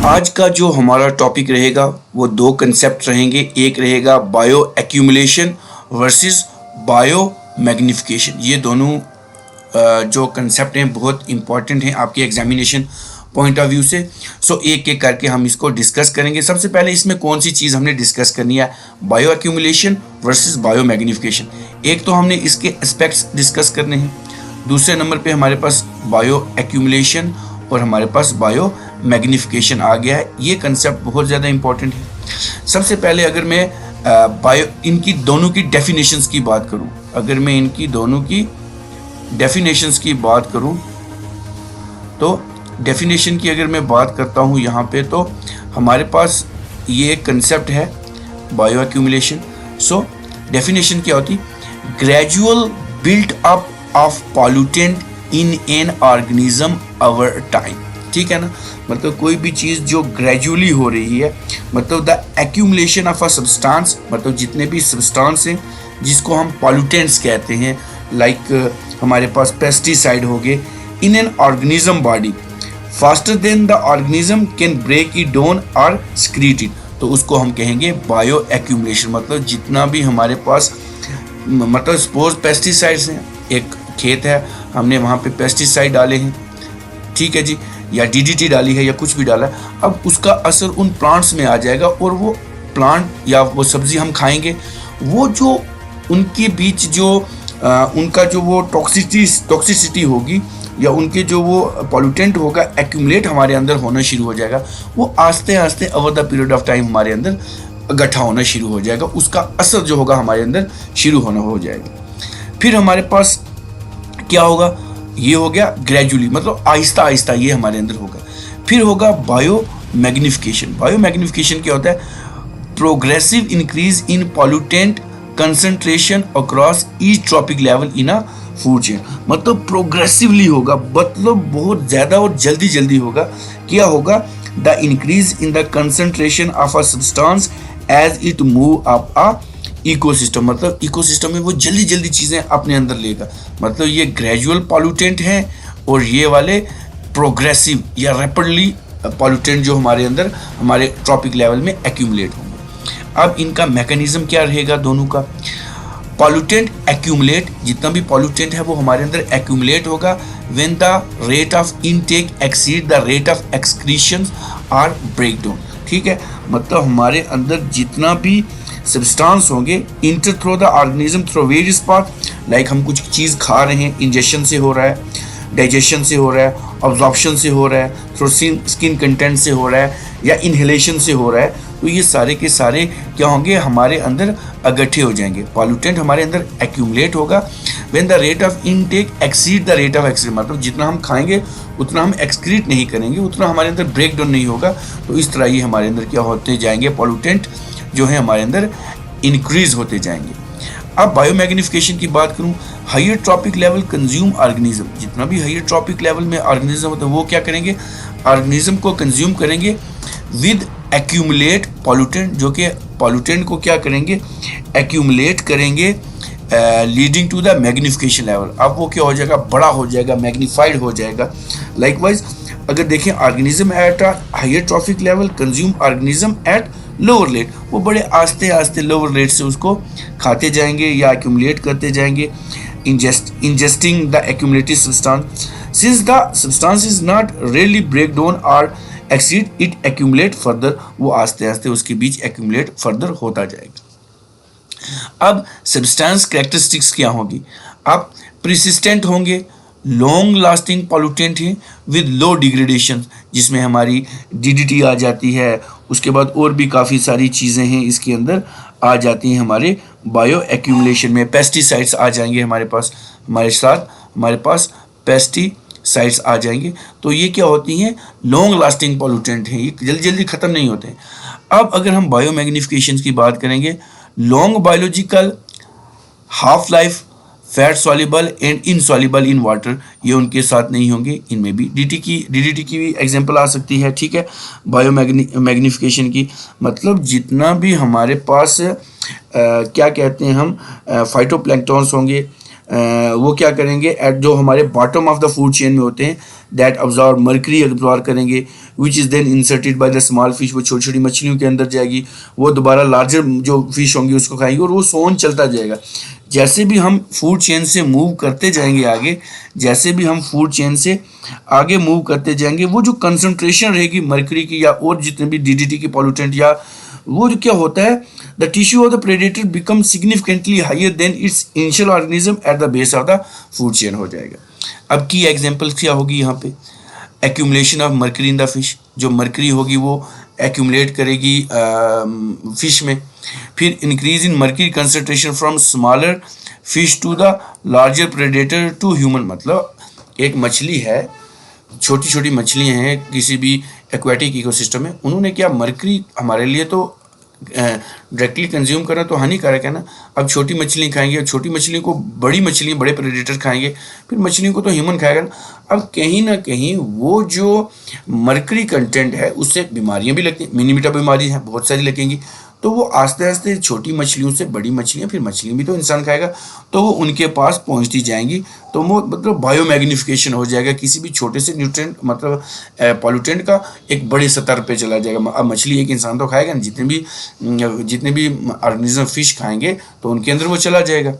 आज का जो हमारा टॉपिक रहेगा वो दो कंसेप्ट रहेंगे। एक रहेगा bio accumulation versus bio magnification. ये दोनों जो कंसेप्ट हैं बहुत इंपॉर्टेंट हैं आपके एग्जामिनेशन पॉइंट ऑफ व्यू से। एक एक करके हम इसको डिस्कस करेंगे। सबसे पहले इसमें कौन सी चीज़ हमने डिस्कस करनी है, bio accumulation versus bio magnification. एक तो हमने इसके एस्पेक्ट्स डिस्कस करने हैं, दूसरे नंबर पे हमारे पास बायो एक्यूमुलेशन और हमारे पास बायो मैग्निफिकेशन आ गया है। ये कंसेप्ट बहुत ज़्यादा इंपॉर्टेंट है। सबसे पहले अगर मैं इनकी दोनों की डेफिनेशंस की बात करूं, अगर मैं इनकी दोनों की डेफिनेशंस की बात करूं तो डेफिनेशन की अगर मैं बात करता हूं यहाँ पे, तो हमारे पास ये एक कंसेप्ट है बायो एक्यूमुलेशन। डेफिनेशन क्या होती, gradual built up of pollutant in an organism over time. ठीक है ना, मतलब कोई भी चीज़ जो ग्रेजुअली हो रही है, मतलब the accumulation of a substance, मतलब जितने भी सब्सटेंस हैं जिसको हम पॉल्यूटेंट्स कहते हैं, लाइक हमारे पास पेस्टिसाइड हो गए, in an organism body faster than the organism can break it down और स्क्रीट इट, तो उसको हम कहेंगे बायो एक्यूमुलेशन। मतलब जितना भी हमारे पास, मतलब सपोज पेस्टिसाइड्स हैं, एक खेत है, हमने वहाँ पे पेस्टिसाइड डाले हैं, ठीक है जी, या डीडीटी डाली है या कुछ भी डाला है, अब उसका असर उन प्लांट्स में आ जाएगा और वो प्लांट या वो सब्जी हम खाएंगे, वो जो उनके बीच जो उनका जो वो टॉक्सिसिटी होगी या उनके जो वो पॉल्यूटेंट होगा एक्यूमुलेट हमारे अंदर होना शुरू हो जाएगा। वो आस्ते आस्ते over the period of time हमारे अंदर इकट्ठा होना शुरू हो जाएगा, उसका असर जो होगा हमारे अंदर शुरू होना हो जाएगा। फिर हमारे पास क्या होगा, ये हो गया ग्रेजुअली, मतलब आहिस्ता आहिस्ता ये हमारे अंदर होगा। फिर होगा बायो मैग्निफिकेशन। बायो मैग्निफिकेशन क्या होता है, progressive increase in pollutant concentration across each trophic level in a food chain. मतलब प्रोग्रेसिवली होगा, मतलब बहुत ज़्यादा और जल्दी जल्दी होगा। क्या होगा, the increase in the concentration of a substance as it move up a ecosystem. मतलब इकोसिस्टम में वो जल्दी जल्दी चीज़ें अपने अंदर लेगा। मतलब ये ग्रेजुअल पॉल्यूटेंट हैं और ये वाले प्रोग्रेसिव या रैपिडली पॉल्यूटेंट जो हमारे अंदर हमारे ट्रॉपिक लेवल में एक्यूमुलेट होंगे। अब इनका मैकेनिज्म क्या रहेगा दोनों का, पॉल्यूटेंट एक्यूमुलेट, जितना भी पॉल्यूटेंट है वो हमारे अंदर एक्यूमुलेट होगा when the rate of intake exceed the rate of excretion और ब्रेकडाउन। ठीक है, मतलब हमारे अंदर जितना भी सब्सटेंस होंगे inter through the organism through various path, like हम कुछ चीज़ खा रहे हैं, इंजेक्शन से हो रहा है, डाइजेशन से हो रहा है, ऑब्जॉर्प्शन से हो रहा है, थ्रू स्किन कंटेंट से हो रहा है या इनहेलेशन से हो रहा है, तो ये सारे के सारे क्या होंगे, हमारे अंदर इकट्ठे हो जाएंगे। पॉल्यूटेंट हमारे अंदर एक्यूमुलेट होगा when the rate of intake exceed the rate of excrete, मतलब जितना हम खाएंगे उतना हम एक्सक्रीट नहीं करेंगे, उतना हमारे अंदर ब्रेक डाउन नहीं होगा। तो इस तरह ये हमारे अंदर क्या होते जाएंगे, पॉल्यूटेंट जो है हमारे अंदर इंक्रीज होते जाएंगे। अब बायो मैग्निफिकेशन की बात करूं, higher trophic level consume organism, जितना भी हायर ट्रॉपिक लेवल में ऑर्गेनिज्म होता है वो क्या करेंगे, ऑर्गेनिज्म को कंज्यूम करेंगे विद एक्यूमुलेट पॉल्यूटेंट, जो कि पॉल्यूटेंट को क्या करेंगे, एक्यूमुलेट करेंगे leading to the magnification level. अब वो क्या हो जाएगा, बड़ा हो जाएगा, मैग्नीफाइड हो जाएगा। लाइकवाइज अगर देखें, organism at a higher trophic level consume organism at lower rate, वो बड़े आस्ते आस्ते लोअर रेट से उसको खाते जाएंगे या एक्यूमुलेट करते जाएंगे, ingesting the accumulated substance since the substance is not really break down और एक्सीड इट एक्यूमुलेट फर्दर, वो आस्ते आस्ते उसके बीच एक्यूमुलेट फर्दर होता जाएगा। अब सब्सटेंस कैरेक्टरिस्टिक्स क्या होगी, अब प्रिसिस्टेंट होंगे, लॉन्ग लास्टिंग पॉल्यूटेंट है विद लो डिग्रेडेशन, जिसमें हमारी डीडीटी आ जाती है, उसके बाद और भी काफ़ी सारी चीज़ें हैं इसके अंदर आ जाती हैं हमारे बायो एक्यूमुलेशन में। पेस्टिसाइड्स आ जाएंगे हमारे पास, हमारे साथ हमारे पास पेस्टिसाइड्स आ जाएंगे। तो ये क्या होती हैं, लॉन्ग लास्टिंग पॉल्यूटेंट हैं, ये जल्दी जल्दी ख़त्म नहीं होते हैं। अब अगर हम बायो मैग्निफिकेशन की बात करेंगे, long biological half life, fat soluble and insoluble in water, ये उनके साथ नहीं होंगे। इनमें भी डीडीटी की भी एग्जांपल आ सकती है। ठीक है, बायो मैग्निफिकेशन की मतलब जितना भी हमारे पास क्या कहते हैं हम फाइटोप्लैंक्टन्स होंगे, वो क्या करेंगे, एट जो हमारे bottom of the food chain में होते हैं, दैट अब्जॉर्ब मर्करी अब्जॉर्ब करेंगे, which is then inserted by the small fish, वो छोटी छोटी मछलियों के अंदर जाएगी, वो दोबारा लार्जर जो फिश होंगी उसको खाएंगी और वो सोन चलता जाएगा। जैसे भी हम फूड चेन से मूव करते जाएंगे आगे, जैसे भी हम फूड चेन से आगे मूव करते जाएंगे, वो जो कंसंट्रेशन रहेगी मर्करी की या और जितने भी डीडीटी की पॉल्यूटेंट, या वो जो क्या होता है, the tissue of the predator become significantly higher than its initial organism at the base of the food chain हो जाएगा। अब की एग्जांपल क्या होगी यहाँ पे, accumulation of mercury in the fish, जो मर्करी होगी वो एक्यूमुलेट करेगी फिश में। फिर increase in mercury concentration from smaller fish to the larger predator to human, मतलब एक मछली है, छोटी छोटी मछलियाँ हैं किसी भी एक्वेटिक इकोसिस्टम में, उन्होंने क्या मर्करी हमारे लिए तो डायरेक्टली कंज्यूम करना तो हानिकारक है ना। अब छोटी मछलियाँ खाएंगे, छोटी मछलियों को बड़ी मछलियाँ बड़े प्रेडेटर खाएंगे, फिर मछलियों को तो ह्यूमन खाएगा ना। अब कहीं ना कहीं वो जो मर्करी कंटेंट है उससे बीमारियाँ भी लगती हैं, मिनीमिटा बीमारी है बहुत सारी लगेंगी, तो वो आस्ते आस्ते छोटी मछलियों से बड़ी मछलियाँ, फिर मछलियाँ भी तो इंसान खाएगा, तो वो उनके पास पहुँचती जाएंगी, तो वो मतलब बायोमैग्निफिकेशन हो जाएगा, किसी भी छोटे से न्यूट्रिएंट मतलब पॉल्यूटेंट का एक बड़े स्तर पे चला जाएगा। अब मछली एक इंसान तो खाएगा ना, जितने भी ऑर्गेनिज्म फिश खाएंगे तो उनके अंदर वो चला जाएगा।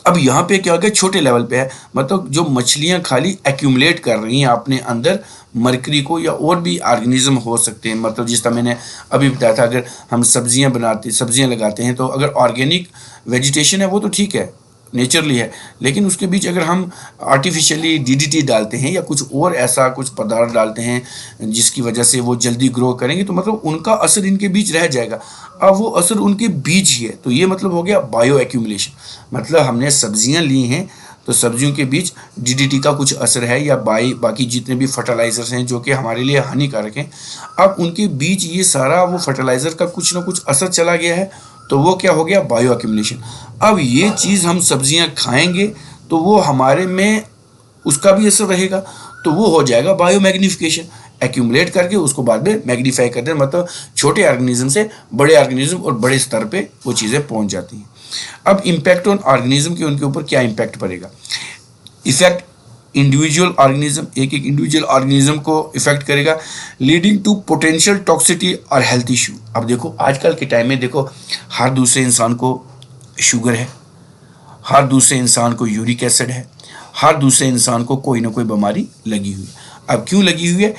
अब यहाँ पे क्या हो गया, छोटे लेवल पे है, मतलब जो मछलियाँ खाली एक्यूमुलेट कर रही हैं अपने अंदर मर्करी को, या और भी ऑर्गेनिज्म हो सकते हैं, मतलब जिस तरह मैंने अभी बताया था, अगर हम सब्जियाँ लगाते हैं तो अगर ऑर्गेनिक वेजिटेशन है वो तो ठीक है, नेचुरली है, लेकिन उसके बीच अगर हम आर्टिफिशियली डीडीटी डालते हैं या कुछ और ऐसा कुछ पदार्थ डालते हैं जिसकी वजह से वो जल्दी ग्रो करेंगे, तो मतलब उनका असर इनके बीच रह जाएगा। अब वो असर उनके बीच ही है, तो ये मतलब हो गया बायो एक्यूमुलेशन, मतलब हमने सब्जियां ली हैं तो सब्जियों के बीच डीडीटी का कुछ असर है, या बाकी जितने भी फर्टिलाइजर्स हैं जो कि हमारे लिए हानिकारक हैं, अब उनके बीच ये सारा वो फर्टिलाइजर का कुछ ना कुछ असर चला गया है, तो वो क्या हो गया, बायो एक्यूमुलेशन। अब ये चीज़ हम सब्जियां खाएंगे तो वो हमारे में उसका भी असर रहेगा, तो वो हो जाएगा बायो मैग्निफिकेशन, एक्यूमुलेट करके उसको बाद में मैग्नीफाई कर देना, मतलब छोटे ऑर्गेनिज्म से बड़े ऑर्गेनिज्म और बड़े स्तर पे वो चीज़ें पहुंच जाती हैं। अब इम्पैक्ट ऑन ऑर्गेनिज्म के उनके ऊपर क्या इम्पैक्ट पड़ेगा, इफेक्ट इंडिविजुअल ऑर्गेनिज्म, एक एक इंडिविजुअल ऑर्गेनिज्म को इफेक्ट करेगा, लीडिंग टू पोटेंशियल टॉक्सिटी और हेल्थ इशू। अब देखो आजकल के टाइम में देखो, हर दूसरे इंसान को शुगर है, हर दूसरे इंसान को यूरिक एसिड है, हर दूसरे इंसान को कोई ना कोई बीमारी लगी हुई है। अब क्यों लगी हुई है,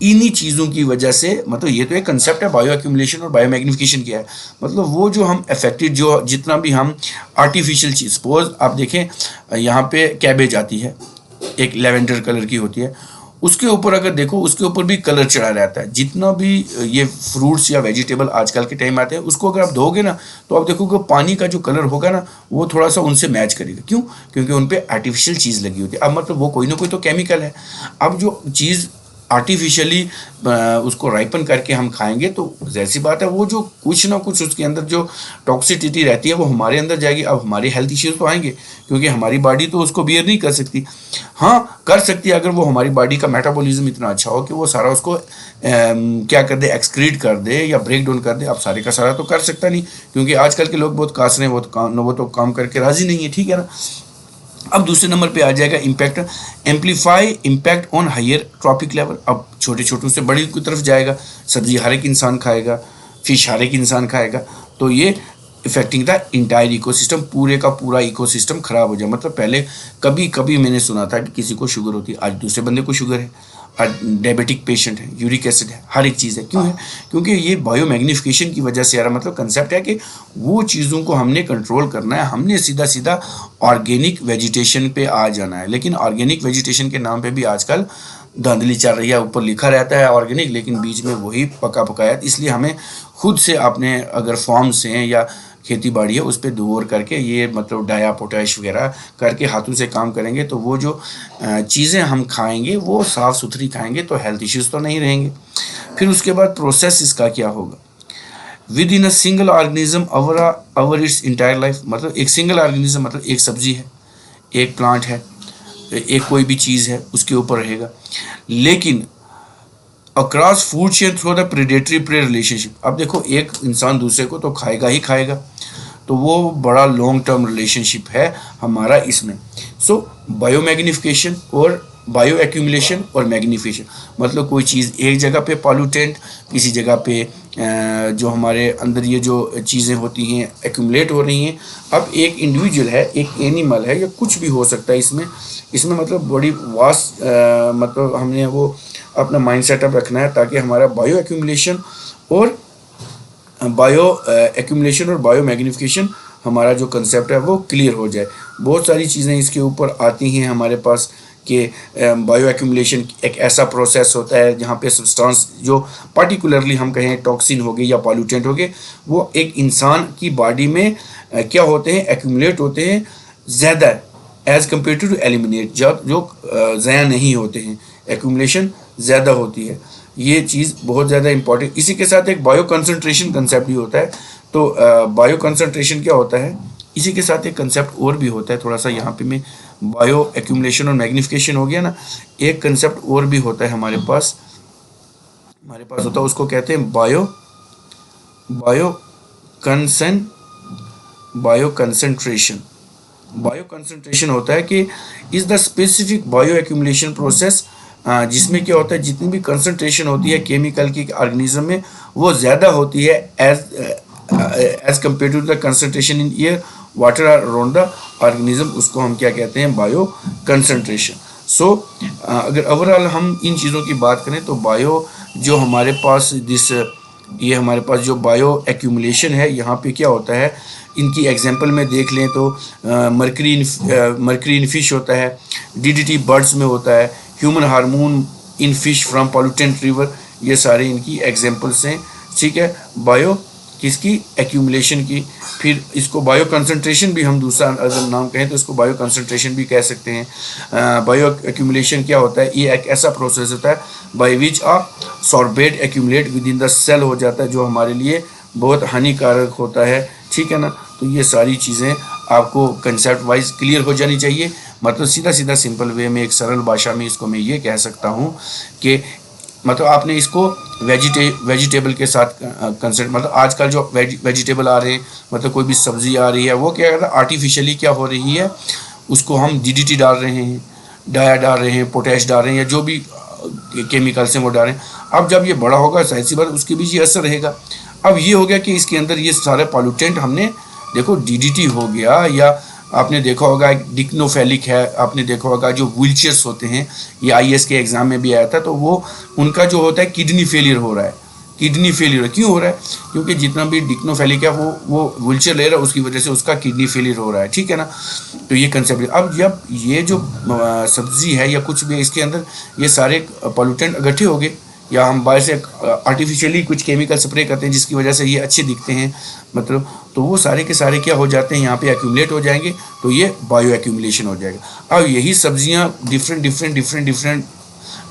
इन्हीं चीज़ों की वजह से, मतलब ये तो एक कंसेप्ट है बायो एक्यूमुलेशन और बायो मैग्निफिकेशन क्या है, मतलब वो जो हम अफेक्टेड, जो जितना भी हम आर्टिफिशियल चीज़, सपोज आप देखें यहाँ पे कैबेज आती है, एक लेवेंडर कलर की होती है, उसके ऊपर अगर देखो उसके ऊपर भी कलर चढ़ा रहता है। जितना भी ये फ्रूट्स या वेजिटेबल आजकल के टाइम आते हैं, उसको अगर आप धोगे ना तो आप देखोगे पानी का जो कलर होगा ना वो थोड़ा सा उनसे मैच करेगा। क्यों? क्योंकि उन पर आर्टिफिशियल चीज़ लगी होती है। अब मतलब वो कोई ना कोई तो केमिकल है। अब जो चीज़ आर्टिफिशियली उसको राइपन करके हम खाएंगे तो जैसी बात है वो जो कुछ ना कुछ उसके अंदर जो टॉक्सिसिटी रहती है वो हमारे अंदर जाएगी। अब हमारे हेल्थ इश्यूज तो आएंगे क्योंकि हमारी बॉडी तो उसको बियर नहीं कर सकती। हाँ कर सकती है अगर वो हमारी बॉडी का मेटाबॉलिज्म इतना अच्छा हो कि वो सारा उसको क्या कर दे, एक्सक्रीट कर दे या ब्रेक डाउन कर दे। अब सारे का सारा तो कर सकता नहीं क्योंकि आजकल के लोग बहुत कासरे हैं, वो तो काम करके राजी नहीं है, ठीक है ना। अब दूसरे नंबर पे आ जाएगा impact, amplify impact on higher trophic level. अब छोटे छोटों से बड़ी की तरफ जाएगा। सब्जी हर एक इंसान खाएगा, फिश हर एक इंसान खाएगा, तो ये इफेक्टिंग द इंटायर इकोसिस्टम, पूरे का पूरा इकोसिस्टम खराब हो जाए। मतलब पहले कभी कभी मैंने सुना था कि किसी को शुगर होती है, आज दूसरे बंदे को शुगर है, डायबिटिक पेशेंट है, यूरिक एसिड है, हर एक चीज़ है। क्यों है? क्योंकि ये बायो मैग्निफिकेशन की वजह से यार मतलब कंसेप्ट है कि वो चीज़ों को हमने कंट्रोल करना है, हमने सीधा सीधा ऑर्गेनिक वेजिटेशन पे आ जाना है। लेकिन ऑर्गेनिक वेजिटेशन के नाम पे भी आजकल धांधली चल रही है। ऊपर लिखा रहता है ऑर्गेनिक लेकिन बीच में वही पका पकाया। इसलिए हमें खुद से अपने अगर फॉर्म्स हैं या खेती बाड़ी है उस पर दूर करके ये मतलब डाया पोटैश वगैरह करके हाथों से काम करेंगे तो वो जो चीज़ें हम खाएंगे वो साफ़ सुथरी खाएंगे तो हेल्थ इश्यूज़ तो नहीं रहेंगे। फिर उसके बाद प्रोसेस इसका क्या होगा, with in a single organism our it's entire life. मतलब एक सिंगल ऑर्गेनिज्म मतलब एक सब्जी है, एक प्लांट है, एक कोई भी चीज़ है उसके ऊपर रहेगा। लेकिन across food chain through the predatory pray relationship. अब देखो एक इंसान दूसरे को तो खाएगा ही खाएगा, तो वो बड़ा लॉन्ग टर्म रिलेशनशिप है हमारा इसमें। सो बायो मैग्निफिकेशन और बायो एक्यूमुलेशन और मैग्निफिकेशन, मतलब कोई चीज़ एक जगह पे पॉल्यूटेंट, किसी जगह पे जो हमारे अंदर ये जो चीज़ें होती हैं एक्यूमुलेट हो रही हैं। अब एक इंडिविजुअल है, एक एनिमल है, या कुछ भी हो सकता है इसमें मतलब बड़ी वास्ट मतलब हमने वो अपना माइंड सेटअप रखना है ताकि हमारा बायो एक्यूमुलेशन और बायो मैग्निफिकेशन हमारा जो कंसेप्ट है वो क्लियर हो जाए। बहुत सारी चीज़ें इसके ऊपर आती हैं हमारे पास कि बायो एक्यूमुलेशन एक ऐसा प्रोसेस होता है जहाँ पे सब्सटेंस जो पार्टिकुलरली हम कहें टॉक्सिन हो गए या पॉल्यूटेंट हो गए, वो एक इंसान की बॉडी में क्या होते हैं, एक्यूमुलेट होते हैं ज़्यादा एज़ कम्पेयर टू एलिमिनेट, जो ज़ाया नहीं होते हैं, एक्यूमुलेशन ज़्यादा होती है। ये चीज़ बहुत ज़्यादा इंपॉर्टेंट। इसी के साथ एक बायो कंसंट्रेशन कंसेप्ट भी होता है। तो बायो कंसंट्रेशन क्या होता है, इसी के साथ एक कंसेप्ट और भी होता है, थोड़ा सा यहाँ पे मैं बायो एक्यूमुलेशन और मैग्निफिकेशन हो गया ना, एक कंसेप्ट और भी होता है हमारे पास होता है, उसको कहते हैं बायो कंसंट्रेशन। बायो कंसंट्रेशन होता है कि is the specific bio accumulation process, जिसमें क्या होता है जितनी भी कंसंट्रेशन होती है केमिकल की ऑर्गेनिज्म में वो ज़्यादा होती है as compare to the concentration in air water around the organism, उसको हम क्या कहते हैं, बायो कंसंट्रेशन। सो अगर ओवरऑल हम इन चीज़ों की बात करें तो बायो जो हमारे पास ये हमारे पास जो बायो एक्यूमुलेशन है, यहाँ पे क्या होता है, इनकी एग्जांपल में देख लें तो मर्करी इन फिश होता है, DDT बर्ड्स में होता है, human hormone in fish from pollutant river, ये सारे इनकी एग्जांपल्स हैं। ठीक है, बायो किसकी, एक्यूमुलेशन की। फिर इसको बायो कंसंट्रेशन भी हम दूसरा अगर नाम कहें तो इसको बायो कंसंट्रेशन भी कह सकते हैं। बायो एक्यूमुलेशन क्या होता है, ये एक ऐसा प्रोसेस होता है by which a sorbate accumulate within the cell हो जाता है, जो हमारे लिए बहुत हानिकारक होता है। ठीक है ना, तो ये सारी चीज़ें आपको कंसेप्ट वाइज क्लियर हो जानी चाहिए। मतलब सीधा सिंपल वे में, एक सरल भाषा में इसको मैं ये कह सकता हूँ कि मतलब आपने इसको वेजिटेबल के साथ कंसेप्ट, मतलब आजकल जो वेजिटेबल आ रहे हैं, मतलब कोई भी सब्जी आ रही है, वो क्या करता है आर्टिफिशियली क्या हो रही है, उसको हम DDT डाल रहे हैं, डाया डाल रहे हैं, पोटैश डाल रहे हैं, या जो भी केमिकल्स हैं वो डाल रहे हैं। अब जब ये बड़ा होगा जाहिर सी बात उसके भी ये असर रहेगा। अब ये हो गया कि इसके अंदर ये सारे पॉल्यूटेंट हमने देखो DDT हो गया, या आपने देखा होगा डिक्नोफेलिक है, आपने देखा होगा जो व्हीलचेयर्स होते हैं, ये IAS के एग्ज़ाम में भी आया था, तो वो उनका जो होता है किडनी फेलियर हो रहा है। किडनी फेलियर क्यों हो रहा है, क्योंकि जितना भी डिक्नोफेलिक है वो व्हीलचेयर ले रहा है, उसकी वजह से उसका किडनी फेलियर हो रहा है। ठीक है ना, तो ये कंसेप्ट। अब जब ये जो सब्जी है या कुछ भी इसके अंदर ये सारे पॉल्यूटेंट इकट्ठे हो गए, या हम बाहर से आर्टिफिशियली कुछ केमिकल स्प्रे करते हैं जिसकी वजह से ये अच्छे दिखते हैं, मतलब तो वो सारे के सारे क्या हो जाते हैं, यहाँ पे एक्यूमुलेट हो जाएंगे, तो ये बायो एक्यूमुलेशन हो जाएगा। अब यही सब्जियाँ डिफरेंट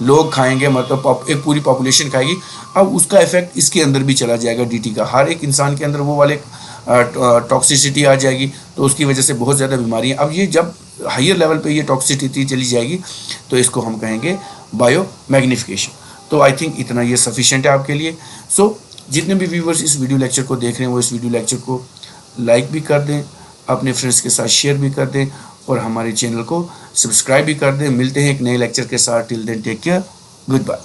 लोग खाएंगे, मतलब एक पूरी पॉपुलेशन खाएगी। अब उसका इफेक्ट इसके अंदर भी चला जाएगा, DDT का हर एक इंसान के अंदर वो वाले टॉक्सिसिटी आ जाएगी, तो उसकी वजह से बहुत ज़्यादा बीमारियाँ। अब ये जब हायर लेवल पे ये टॉक्सिसिटी चली जाएगी तो इसको हम कहेंगे बायो मैग्निफिकेशन। तो आई थिंक इतना ये सफिशिएंट है आपके लिए। सो जितने भी व्यूवर्स इस वीडियो लेक्चर को देख रहे हैं वो इस वीडियो लेक्चर को लाइक भी कर दें, अपने फ्रेंड्स के साथ शेयर भी कर दें, और हमारे चैनल को सब्सक्राइब भी कर दें। मिलते हैं एक नए लेक्चर के साथ। Till then take care, good bye.